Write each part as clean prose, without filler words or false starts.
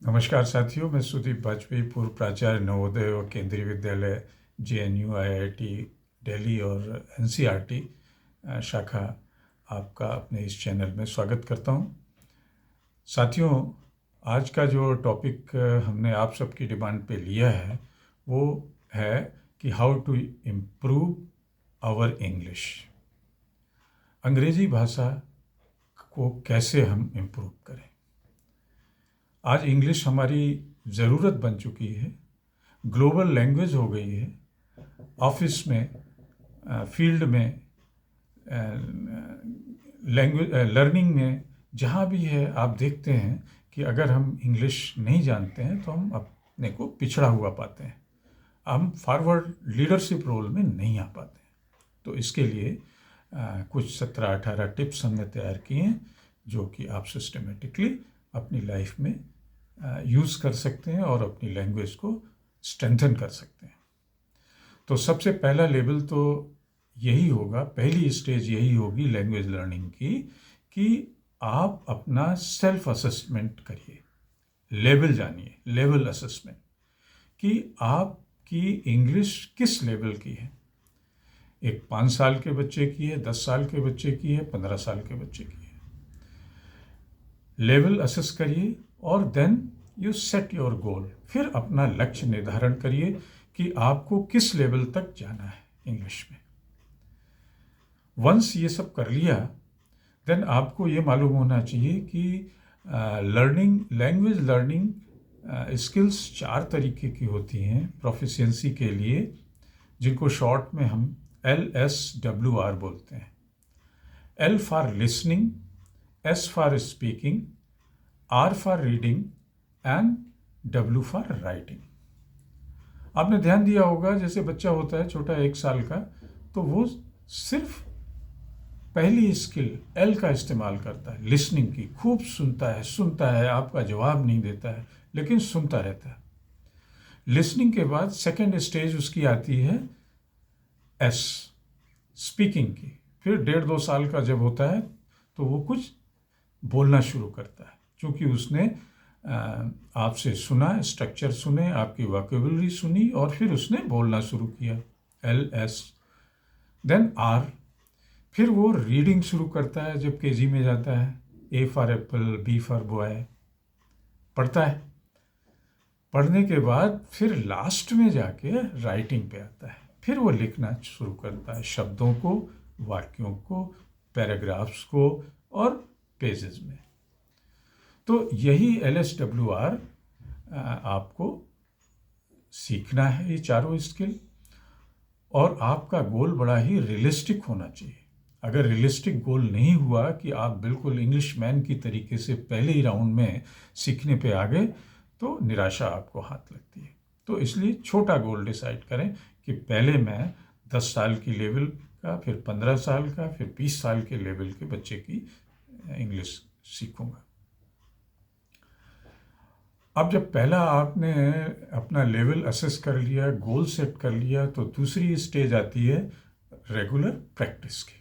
नमस्कार साथियों, मैं सुदीप वाजपेयी, पूर्व प्राचार्य नवोदय और केंद्रीय विद्यालय जेएनयू आईआईटी दिल्ली और एनसीईआरटी शाखा आपका अपने इस चैनल में स्वागत करता हूं। साथियों, आज का जो टॉपिक हमने आप सबकी डिमांड पे लिया है वो है कि how to improve our English. अंग्रेज़ी भाषा को कैसे हम इम्प्रूव करें। आज इंग्लिश हमारी ज़रूरत बन चुकी है, ग्लोबल लैंग्वेज हो गई है। ऑफिस में, फील्ड में, लैंग्वेज लर्निंग में, जहाँ भी है आप देखते हैं कि अगर हम इंग्लिश नहीं जानते हैं तो हम अपने को पिछड़ा हुआ पाते हैं, हम फॉरवर्ड लीडरशिप रोल में नहीं आ पाते हैं। तो इसके लिए कुछ 17-18 टिप्स हमने तैयार किए हैं जो कि आप सिस्टमेटिकली अपनी लाइफ में यूज़ कर सकते हैं और अपनी लैंग्वेज को स्ट्रेंथन कर सकते हैं। तो सबसे पहला लेवल तो यही होगा, पहली स्टेज यही होगी लैंग्वेज लर्निंग की, कि आप अपना सेल्फ असेसमेंट करिए, लेवल जानिए, लेवल असेसमेंट, कि आपकी इंग्लिश किस लेवल की है। एक 5 साल के बच्चे की है, 10 साल के बच्चे की है, 15 साल के बच्चे की है। लेवल असेस करिए और then you set your goal. फिर अपना लक्ष्य निर्धारण करिए कि आपको किस लेवल तक जाना है इंग्लिश में। वंस ये सब कर लिया, देन आपको ये मालूम होना चाहिए कि लैंग्वेज लर्निंग स्किल्स 4 तरीके की होती हैं प्रोफिशिएंसी के लिए, जिनको शॉर्ट में हम LSWR बोलते हैं। L for listening, S for speaking, R for reading and W for writing. आपने ध्यान दिया होगा, जैसे बच्चा होता है छोटा 1 साल का, तो वो सिर्फ पहली स्किल L का इस्तेमाल करता है, लिसनिंग की। खूब सुनता है, आपका जवाब नहीं देता है, लेकिन सुनता रहता है। लिसनिंग के बाद सेकेंड स्टेज उसकी आती है S, स्पीकिंग की। फिर 1.5-2 साल का जब होता है तो वो कुछ बोलना शुरू करता है, क्योंकि उसने आपसे सुना, स्ट्रक्चर सुने, आपकी वोकैबुलरी सुनी और फिर उसने बोलना शुरू किया। LS, then R। फिर वो रीडिंग शुरू करता है जब केजी में जाता है। A for Apple, B for boy, पढ़ता है। पढ़ने के बाद फिर लास्ट में जाके राइटिंग पे आता है। फिर वो लिखना शुरू करता है, शब्दों को, वाक्यों को, पैराग्राफ्स को और पेजेस में। तो यही LSWR आपको सीखना है, ये चारों स्किल। और आपका गोल बड़ा ही रियलिस्टिक होना चाहिए। अगर रियलिस्टिक गोल नहीं हुआ कि आप बिल्कुल इंग्लिश मैन की तरीके से पहले ही राउंड में सीखने पे आ गए, तो निराशा आपको हाथ लगती है। तो इसलिए छोटा गोल डिसाइड करें कि पहले मैं 10 साल की लेवल का, फिर 15 साल का, फिर 20 साल के लेवल के बच्चे की इंग्लिश सीखूंगा। अब जब पहला आपने अपना लेवल असेस कर लिया, गोल सेट कर लिया, तो दूसरी स्टेज आती है रेगुलर प्रैक्टिस की।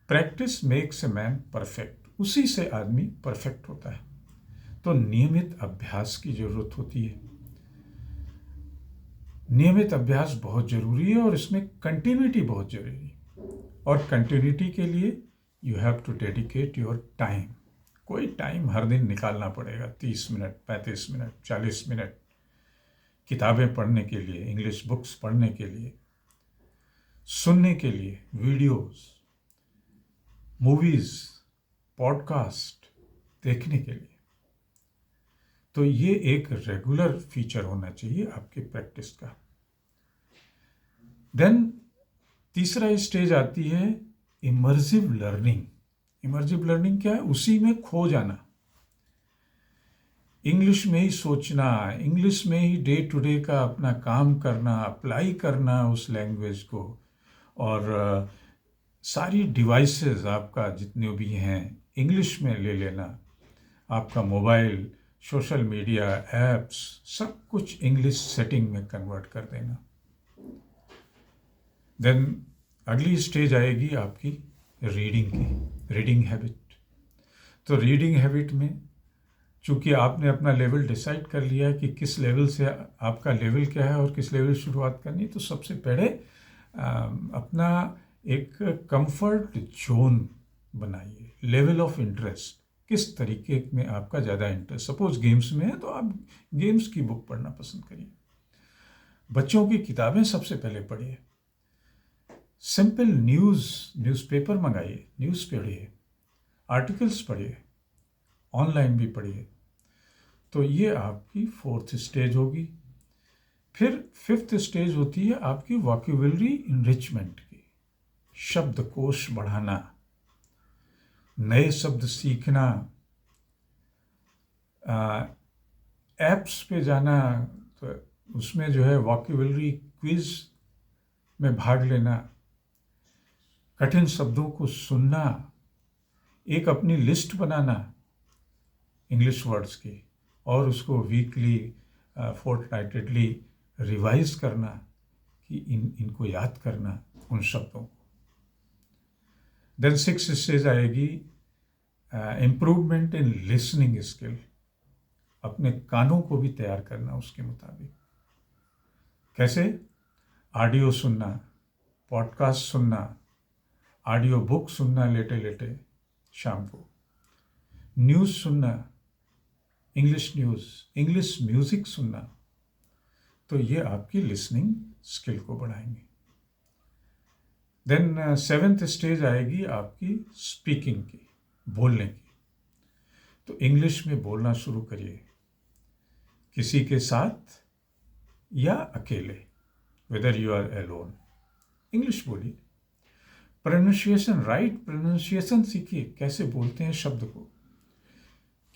Practice makes a man perfect, उसी से आदमी परफेक्ट होता है। तो नियमित अभ्यास की जरूरत होती है। नियमित अभ्यास बहुत जरूरी है और इसमें कंटिन्यूटी बहुत जरूरी है। और कंटिन्यूटी के लिए you have to dedicate your time. कोई टाइम हर दिन निकालना पड़ेगा, 30 मिनट, 35 मिनट, 40 मिनट किताबें पढ़ने के लिए, इंग्लिश बुक्स पढ़ने के लिए, सुनने के लिए, वीडियोस, मूवीज़, पॉडकास्ट देखने के लिए। तो ये एक रेगुलर फीचर होना चाहिए आपकी प्रैक्टिस का। देन तीसरा स्टेज आती है इमर्सिव लर्निंग। इमर्सिव लर्निंग क्या है? उसी में खो जाना, इंग्लिश में ही सोचना, इंग्लिश में ही डे टू डे का अपना काम करना, अप्लाई करना उस लैंग्वेज को। और सारी डिवाइसेस आपका जितने भी हैं इंग्लिश में ले लेना, आपका मोबाइल, सोशल मीडिया, एप्स, सब कुछ इंग्लिश सेटिंग में कन्वर्ट कर देना। देन अगली स्टेज आएगी आपकी रीडिंग की, रीडिंग हैबिट। तो रीडिंग हैबिट में चूँकि आपने अपना लेवल डिसाइड कर लिया है कि किस लेवल से आपका लेवल क्या है और किस लेवल शुरुआत करनी, तो सबसे पहले अपना एक कंफर्ट जोन बनाइए। लेवल ऑफ इंटरेस्ट, किस तरीके में आपका ज़्यादा इंटरेस्ट, सपोज गेम्स में है तो आप गेम्स की बुक पढ़ना पसंद करिए। बच्चों की किताबें सबसे पहले पढ़िए। सिंपल न्यूज़पेपर मंगाइए, न्यूज़ पढ़िए, आर्टिकल्स पढ़िए, ऑनलाइन भी पढ़िए। तो ये आपकी 4th स्टेज होगी। फिर 5th स्टेज होती है आपकी वोकैब्युलरी इनरिचमेंट की, शब्दकोश बढ़ाना, नए शब्द सीखना, ऐप्स पे जाना, तो उसमें जो है वोकैब्युलरी क्विज में भाग लेना, कठिन शब्दों को सुनना, एक अपनी लिस्ट बनाना इंग्लिश वर्ड्स की और उसको वीकली फोर्टनाइटली रिवाइज करना कि इनको याद करना उन शब्दों को। देन 6th स्टेज आएगी इम्प्रूवमेंट इन लिसनिंग स्किल, अपने कानों को भी तैयार करना उसके मुताबिक। कैसे? ऑडियो सुनना, पॉडकास्ट सुनना, ऑडियो बुक सुनना लेटे लेटे शाम को, न्यूज़ सुनना, इंग्लिश न्यूज़, इंग्लिश म्यूज़िक सुनना। तो ये आपकी लिसनिंग स्किल को बढ़ाएंगे। देन 7th स्टेज आएगी आपकी स्पीकिंग की, बोलने की। तो इंग्लिश में बोलना शुरू करिए, किसी के साथ या अकेले, whether you are alone, English बोलिए। प्रोनाउंसिएशन, राइट प्रोनाउंसिएशन सीखिए, कैसे बोलते हैं शब्द को,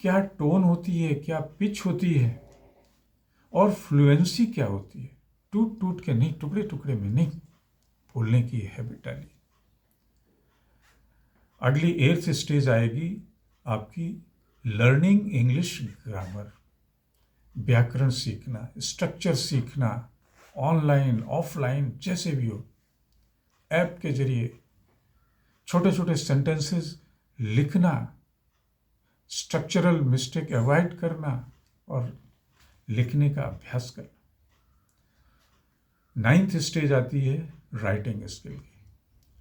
क्या टोन होती है, क्या पिच होती है, और फ्लुएंसी क्या होती है। टूट टूट के नहीं, टुकड़े टुकड़े में नहीं बोलने की हैबिट डालिए। अगली 8th स्टेज आएगी आपकी लर्निंग इंग्लिश ग्रामर, व्याकरण सीखना, स्ट्रक्चर सीखना, ऑनलाइन ऑफलाइन जैसे भी हो, ऐप के जरिए छोटे छोटे सेंटेंसेस लिखना, स्ट्रक्चरल मिस्टेक अवॉइड करना और लिखने का अभ्यास करना। 9th स्टेज आती है राइटिंग स्किल की,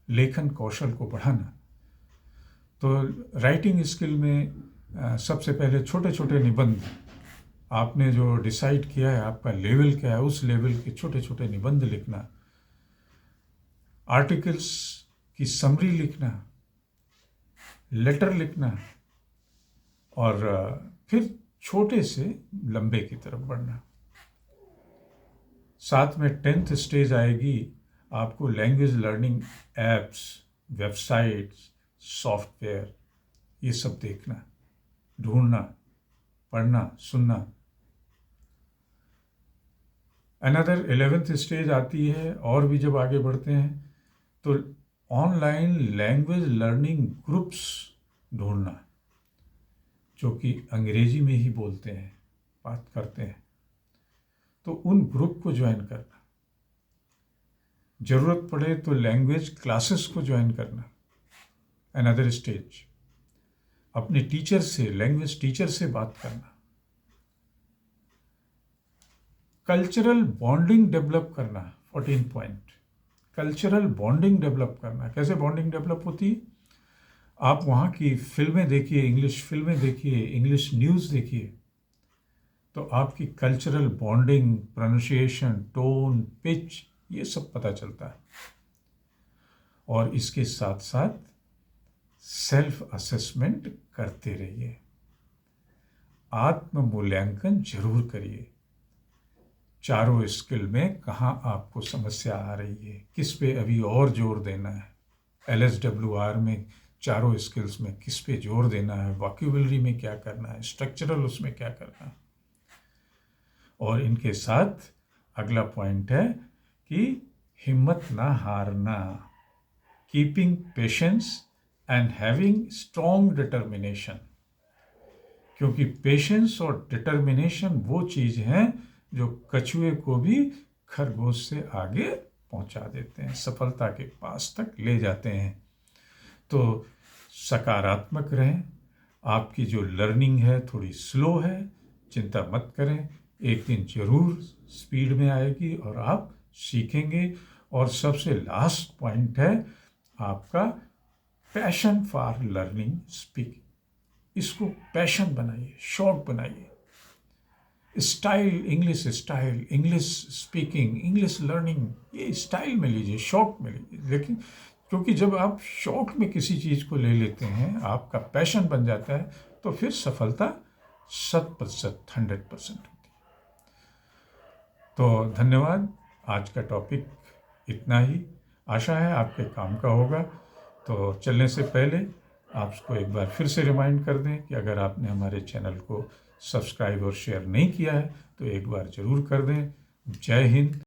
लेखन कौशल को बढ़ाना। तो राइटिंग स्किल में सबसे पहले छोटे छोटे निबंध, आपने जो डिसाइड किया है आपका लेवल क्या है, उस लेवल के छोटे छोटे निबंध लिखना, आर्टिकल्स की समरी लिखना, लेटर लिखना, और फिर छोटे से लंबे की तरफ बढ़ना। साथ में 10th स्टेज आएगी आपको language learning apps, websites, software, ये सब देखना, ढूंढना, पढ़ना, सुनना। अनदर 11th स्टेज आती है, और भी जब आगे बढ़ते हैं तो ऑनलाइन लैंग्वेज लर्निंग ग्रुप्स ढूंढना, जो कि अंग्रेजी में ही बोलते हैं, बात करते हैं, तो उन ग्रुप को ज्वाइन करना। ज़रूरत पड़े तो लैंग्वेज क्लासेस को ज्वाइन करना। अनदर स्टेज, अपने टीचर से, लैंग्वेज टीचर से बात करना। कल्चरल बॉन्डिंग डेवलप करना, 14 पॉइंट, कल्चरल बॉन्डिंग डेवलप करना। कैसे बॉन्डिंग डेवलप होती है? आप वहाँ की फिल्में देखिए, इंग्लिश फिल्में देखिए, इंग्लिश न्यूज़ देखिए, तो आपकी cultural bonding, pronunciation, tone, pitch, ये सब पता चलता है। और इसके साथ साथ सेल्फ असेसमेंट करते रहिए, आत्म मूल्यांकन जरूर करिए। चारों स्किल में कहाँ आपको समस्या आ रही है, किस पे अभी और जोर देना है, LSWR में चारों स्किल्स में किस पे जोर देना है, वोकैब्युलरी में क्या करना है, स्ट्रक्चरल उसमें क्या करना है। और इनके साथ अगला पॉइंट है कि हिम्मत ना हारना, keeping patience and having strong determination. क्योंकि पेशेंस और डिटर्मिनेशन वो चीज़ हैं जो कछुए को भी खरगोश से आगे पहुंचा देते हैं, सफलता के पास तक ले जाते हैं। तो सकारात्मक रहें, आपकी जो लर्निंग है थोड़ी स्लो है, चिंता मत करें, एक दिन जरूर स्पीड में आएगी और आप सीखेंगे। और सबसे लास्ट पॉइंट है आपका पैशन फॉर लर्निंग स्पीकिंग। इसको पैशन बनाइए, शौक बनाइए। Style, English speaking, English learning, ये स्टाइल में लीजिए, शौक में लीजिए। लेकिन क्योंकि जब आप शौक में किसी चीज़ को ले लेते हैं, आपका पैशन बन जाता है, तो फिर सफलता 100% होती है। तो धन्यवाद। आज का टॉपिक इतना ही। आशा है आपके काम का होगा। तो चलने से पहले आपको एक बार फिर से रिमाइंड कर दें कि अगर आपने हमारे चैनल को सब्सक्राइब और शेयर नहीं किया है तो एक बार ज़रूर कर दें। जय हिंद।